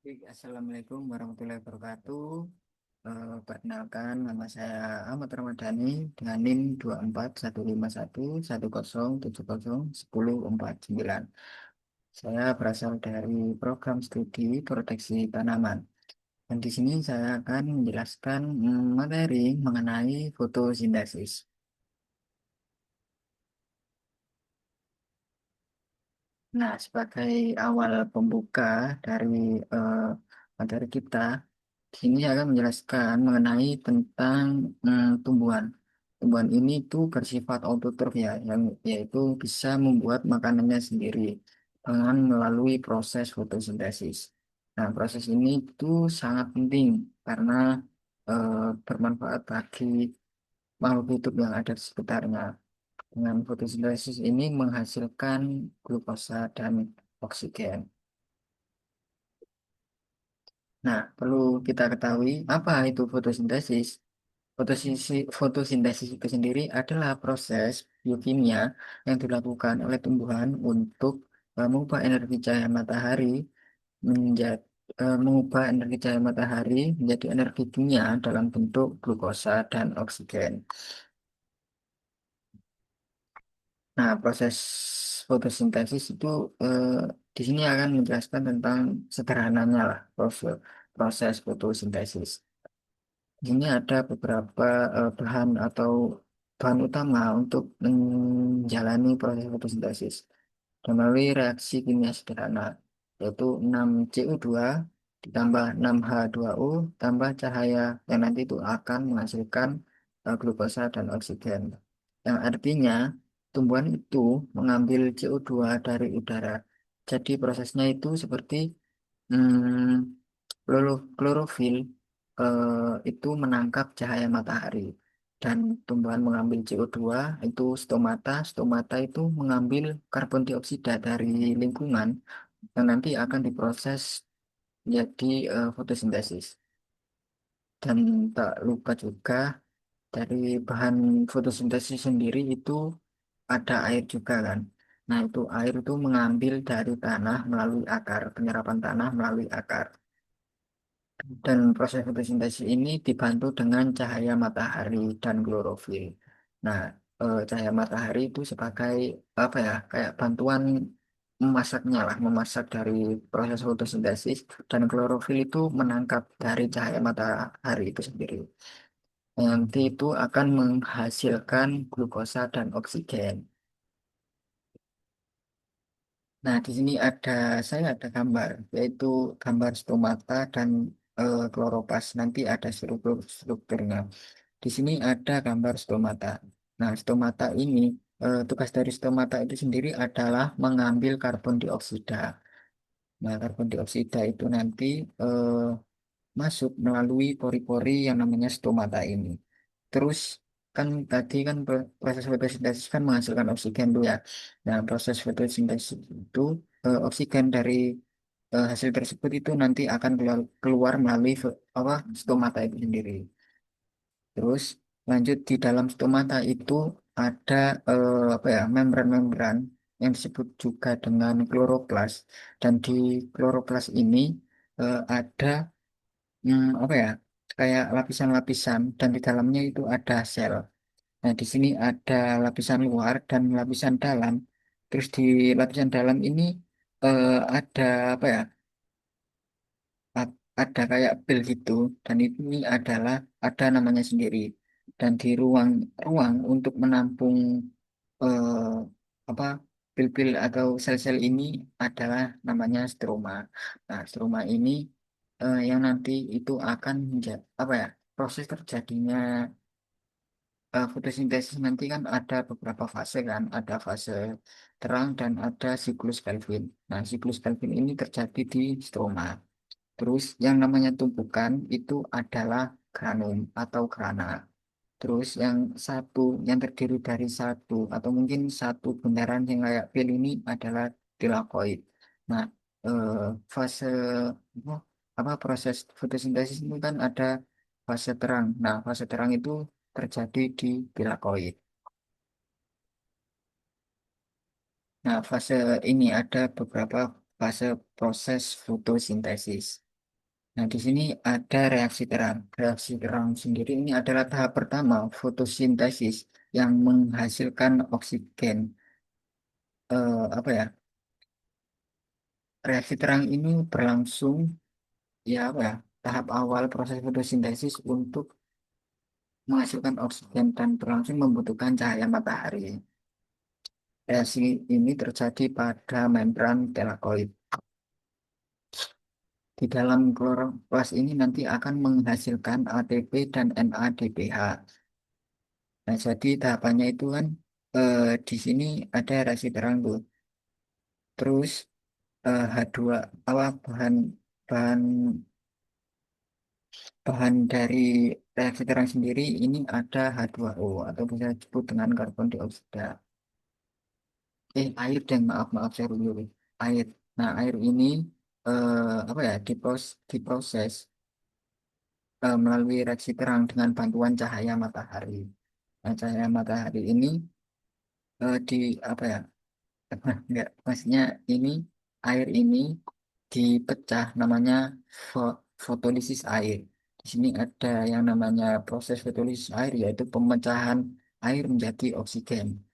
Baik, Assalamualaikum warahmatullahi wabarakatuh. Perkenalkan, nama saya Ahmad Ramadhani dengan NIM 2415110701049. Saya berasal dari program studi proteksi tanaman. Dan di sini saya akan menjelaskan materi mengenai fotosintesis. Nah, sebagai awal pembuka dari eh, materi kita, di sini saya akan menjelaskan mengenai tentang tumbuhan. Tumbuhan ini tuh bersifat autotrof ya, yang yaitu bisa membuat makanannya sendiri dengan melalui proses fotosintesis. Nah, proses ini tuh sangat penting karena eh, bermanfaat bagi makhluk hidup yang ada di sekitarnya. Dengan fotosintesis ini menghasilkan glukosa dan oksigen. Nah, perlu kita ketahui apa itu fotosintesis. Fotosintesis itu sendiri adalah proses biokimia yang dilakukan oleh tumbuhan untuk mengubah energi cahaya matahari menjadi mengubah energi cahaya matahari menjadi energi kimia dalam bentuk glukosa dan oksigen. Nah, proses fotosintesis itu eh, di sini akan menjelaskan tentang sederhananya lah proses fotosintesis. Di sini ada beberapa bahan atau bahan utama untuk menjalani proses fotosintesis dan melalui reaksi kimia sederhana, yaitu 6CO2 ditambah 6H2O tambah cahaya yang nanti itu akan menghasilkan glukosa dan oksigen. Yang artinya tumbuhan itu mengambil CO2 dari udara. Jadi prosesnya itu seperti klorofil itu menangkap cahaya matahari dan tumbuhan mengambil CO2 itu stomata. Stomata itu mengambil karbon dioksida dari lingkungan yang nanti akan diproses menjadi fotosintesis. Dan tak lupa juga dari bahan fotosintesis sendiri itu ada air juga kan. Nah, itu air itu mengambil dari tanah melalui akar, penyerapan tanah melalui akar. Dan proses fotosintesis ini dibantu dengan cahaya matahari dan klorofil. Nah, cahaya matahari itu sebagai apa ya, kayak bantuan memasaknya lah, memasak dari proses fotosintesis dan klorofil itu menangkap dari cahaya matahari itu sendiri. Nanti itu akan menghasilkan glukosa dan oksigen. Nah, di sini saya ada gambar, yaitu gambar stomata dan kloroplas. Nanti ada strukturnya. Di sini ada gambar stomata. Nah, stomata ini, tugas dari stomata itu sendiri adalah mengambil karbon dioksida. Nah, karbon dioksida itu nanti eh, masuk melalui pori-pori yang namanya stomata ini. Terus kan tadi kan proses fotosintesis kan menghasilkan oksigen tuh ya. Nah, proses fotosintesis itu oksigen dari hasil tersebut itu nanti akan keluar melalui apa stomata itu sendiri. Terus lanjut di dalam stomata itu ada apa ya membran-membran yang disebut juga dengan kloroplas dan di kloroplas ini ada apa ya kayak lapisan-lapisan dan di dalamnya itu ada sel. Nah, di sini ada lapisan luar dan lapisan dalam. Terus di lapisan dalam ini ada apa ya? Ada kayak pil gitu dan ini adalah ada namanya sendiri. Dan di ruang untuk menampung eh, apa pil-pil atau sel-sel ini adalah namanya stroma. Nah, stroma ini yang nanti itu akan menjadi apa ya? Proses terjadinya fotosintesis nanti kan ada beberapa fase kan, ada fase terang dan ada siklus Kelvin. Nah, siklus Kelvin ini terjadi di stroma. Terus yang namanya tumpukan itu adalah granum atau grana. Terus yang satu yang terdiri dari satu atau mungkin satu bundaran yang kayak pil ini adalah tilakoid. Nah, fase apa? apa proses fotosintesis itu kan ada fase terang. Nah, fase terang itu terjadi di tilakoid. Nah, fase ini ada beberapa fase proses fotosintesis. Nah, di sini ada reaksi terang. Reaksi terang sendiri ini adalah tahap pertama fotosintesis yang menghasilkan oksigen. Apa ya? Reaksi terang ini berlangsung ya apa ya? Tahap awal proses fotosintesis untuk menghasilkan oksigen dan berlangsung membutuhkan cahaya matahari. Reaksi ini terjadi pada membran telakoid. Di dalam kloroplas ini nanti akan menghasilkan ATP dan NADPH. Nah, jadi tahapannya itu kan di sini ada reaksi terang tuh. Terus H2 apa bahan bahan dari reaksi terang sendiri ini ada H2O atau bisa disebut dengan karbon dioksida. Air dan maaf saya dulu. Air. Nah, air ini apa ya diproses melalui reaksi terang dengan bantuan cahaya matahari. Nah, cahaya matahari ini di apa ya? Enggak, maksudnya ini air ini dipecah namanya fotolisis air. Di sini ada yang namanya proses fotolisis air yaitu pemecahan air menjadi oksigen.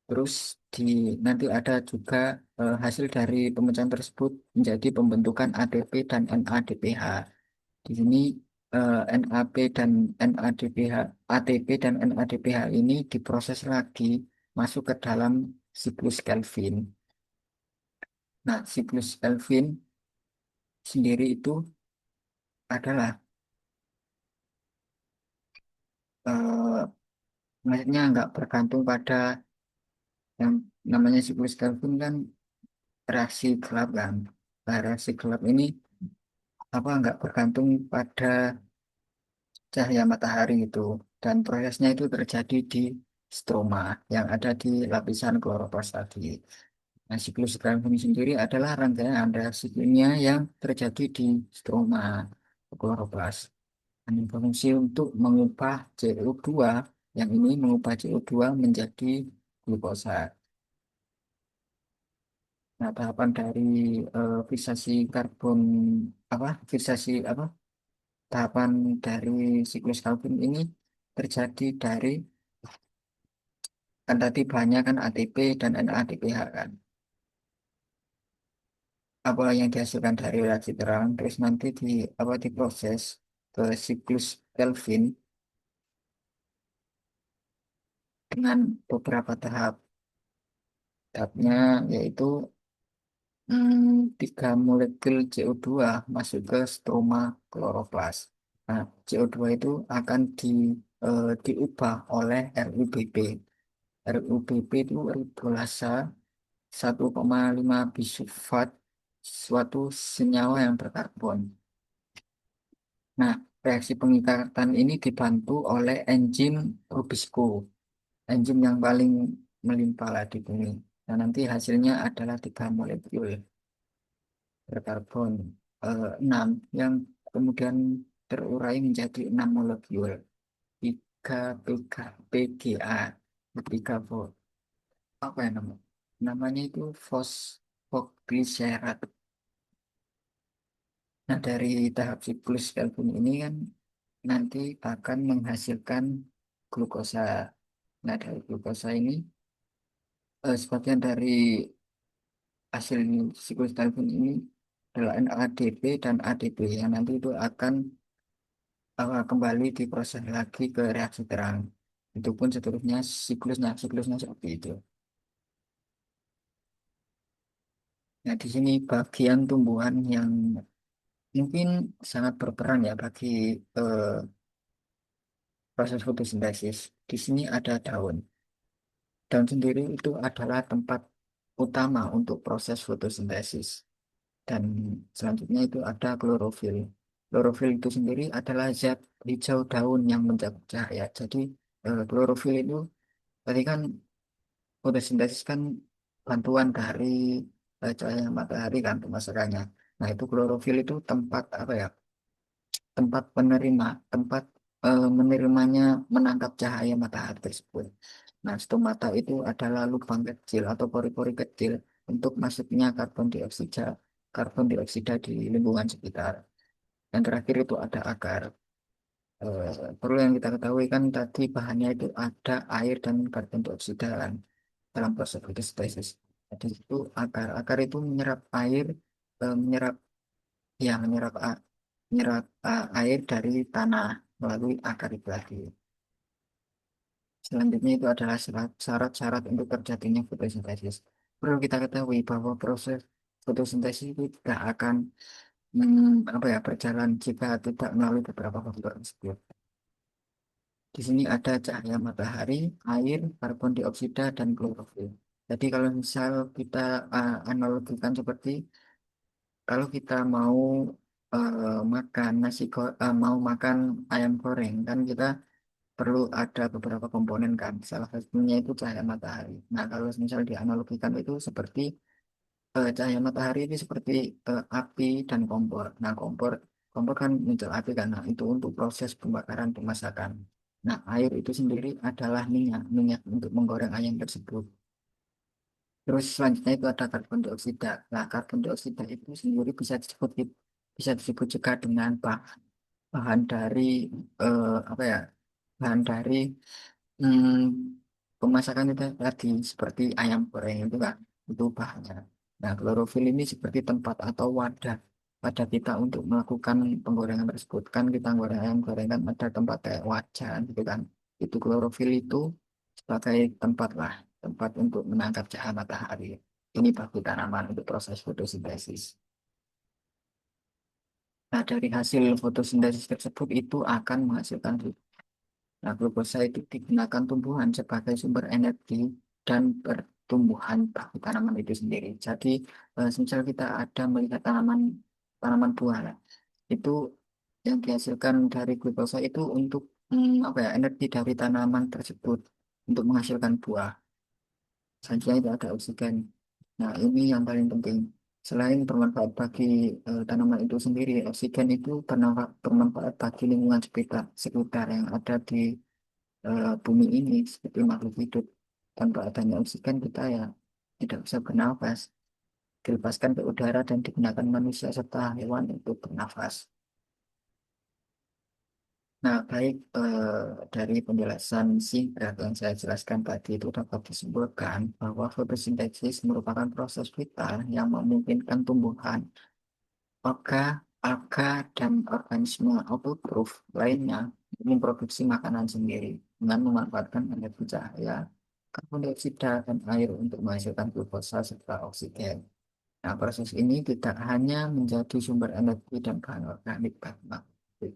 Terus di nanti ada juga hasil dari pemecahan tersebut menjadi pembentukan ATP dan NADPH. Di sini NAP dan NADPH, ATP dan NADPH ini diproses lagi masuk ke dalam siklus Kelvin. Nah, siklus Kelvin sendiri itu adalah eh, maksudnya nggak bergantung pada yang namanya siklus Kelvin kan reaksi gelap kan. Nah, reaksi gelap ini apa nggak bergantung pada cahaya matahari itu dan prosesnya itu terjadi di stroma yang ada di lapisan kloroplas tadi. Nah, siklus Kelvin sendiri adalah rangkaian reaksi kimia yang terjadi di stroma kloroplas. Dan berfungsi untuk mengubah CO2 yang ini mengubah CO2 menjadi glukosa. Nah, tahapan dari fiksasi karbon apa fiksasi apa tahapan dari siklus Calvin ini terjadi dari kan tadi bahannya kan ATP dan NADPH kan. Apa yang dihasilkan dari reaksi terang terus nanti apa diproses ke siklus Kelvin dengan beberapa tahap. Tahapnya yaitu tiga molekul CO2 masuk ke stroma kloroplas. Nah, CO2 itu akan diubah oleh RUBP. RUBP itu ribulasa 1,5 bisulfat suatu senyawa yang berkarbon. Nah, reaksi pengikatan ini dibantu oleh enzim Rubisco, enzim yang paling melimpah lah di bumi. Nah, nanti hasilnya adalah tiga molekul berkarbon 6 yang kemudian terurai menjadi 6 molekul 3 PK, PGA 3 apa ya namanya itu fosfoglycerat. Nah, dari tahap siklus Calvin ini kan nanti akan menghasilkan glukosa. Nah, dari glukosa ini sebagian dari hasil siklus Calvin ini adalah NADP dan ADP yang nanti itu akan kembali diproses lagi ke reaksi terang. Itu pun seterusnya siklusnya seperti itu. Nah, di sini bagian tumbuhan yang mungkin sangat berperan ya bagi eh, proses fotosintesis. Di sini ada daun. Daun sendiri itu adalah tempat utama untuk proses fotosintesis. Dan selanjutnya itu ada klorofil. Klorofil itu sendiri adalah zat hijau daun yang mencakup cahaya. Jadi klorofil itu tadi kan fotosintesis kan bantuan dari cahaya matahari kan pemasarannya. Nah, itu klorofil itu tempat apa ya? Tempat penerima, tempat menerimanya menangkap cahaya matahari tersebut. Nah, stomata itu adalah lubang kecil atau pori-pori kecil untuk masuknya karbon dioksida di lingkungan sekitar. Dan terakhir itu ada akar. Perlu yang kita ketahui kan tadi bahannya itu ada air dan karbon dioksida kan, dalam proses fotosintesis. Jadi itu akar. Akar itu menyerap air, menyerap ya menyerap air dari tanah melalui akar itu tadi. Selanjutnya itu adalah syarat-syarat untuk terjadinya fotosintesis. Perlu kita ketahui bahwa proses fotosintesis itu tidak akan apa ya berjalan jika tidak melalui beberapa faktor tersebut. Di sini ada cahaya matahari, air, karbon dioksida, dan klorofil. Jadi kalau misal kita analogikan seperti kalau kita mau makan mau makan ayam goreng kan kita perlu ada beberapa komponen kan. Salah satunya itu cahaya matahari. Nah, kalau misal dianalogikan itu seperti cahaya matahari itu seperti api dan kompor. Nah, kompor kan muncul api karena itu untuk proses pembakaran pemasakan. Nah, air itu sendiri adalah minyak untuk menggoreng ayam tersebut. Terus selanjutnya itu ada karbon dioksida. Nah, karbon dioksida itu sendiri bisa disebut juga dengan bahan dari apa ya? Bahan dari Hmm, pemasakan itu tadi seperti ayam goreng itu kan itu bahannya. Nah, klorofil ini seperti tempat atau wadah kita untuk melakukan penggorengan tersebut. Kan kita goreng ayam goreng kan ada tempat kayak wajan gitu kan. Itu klorofil itu sebagai tempat lah, tempat untuk menangkap cahaya matahari. Ini bagi tanaman untuk proses fotosintesis. Nah, dari hasil fotosintesis tersebut itu akan menghasilkan. Nah, glukosa itu digunakan tumbuhan sebagai sumber energi dan pertumbuhan bagi tanaman itu sendiri. Jadi, misal kita ada melihat tanaman buah, lah, itu yang dihasilkan dari glukosa itu untuk apa ya energi dari tanaman tersebut untuk menghasilkan buah. Selanjutnya itu ada oksigen. Nah, ini yang paling penting. Selain bermanfaat bagi tanaman itu sendiri, oksigen itu bermanfaat bagi lingkungan sekitar yang ada di bumi ini seperti makhluk hidup. Tanpa adanya oksigen kita ya tidak bisa bernafas, dilepaskan ke udara dan digunakan manusia serta hewan untuk bernafas. Nah, baik dari penjelasan singkat yang saya jelaskan tadi itu dapat disimpulkan bahwa fotosintesis merupakan proses vital yang memungkinkan tumbuhan, alga, alga, dan organisme autotrof lainnya memproduksi makanan sendiri dengan memanfaatkan energi cahaya, karbon dioksida, dan air untuk menghasilkan glukosa serta oksigen. Nah, proses ini tidak hanya menjadi sumber energi dan bahan organik bagi makhluk,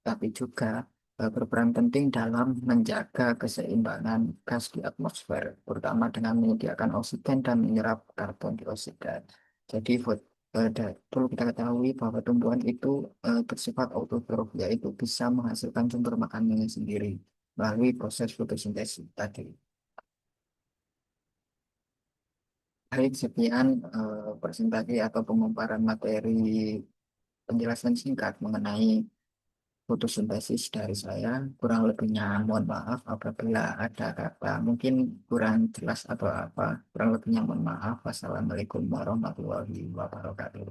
tapi juga berperan penting dalam menjaga keseimbangan gas di atmosfer, terutama dengan menyediakan oksigen dan menyerap karbon dioksida. Jadi, perlu kita ketahui bahwa tumbuhan itu bersifat autotrof, yaitu bisa menghasilkan sumber makanannya sendiri melalui proses fotosintesis tadi. Baik, sekian presentasi atau pemaparan materi penjelasan singkat mengenai fotosintesis dari saya. Kurang lebihnya mohon maaf apabila ada kata mungkin kurang jelas atau apa. Kurang lebihnya mohon maaf. Wassalamualaikum warahmatullahi wabarakatuh.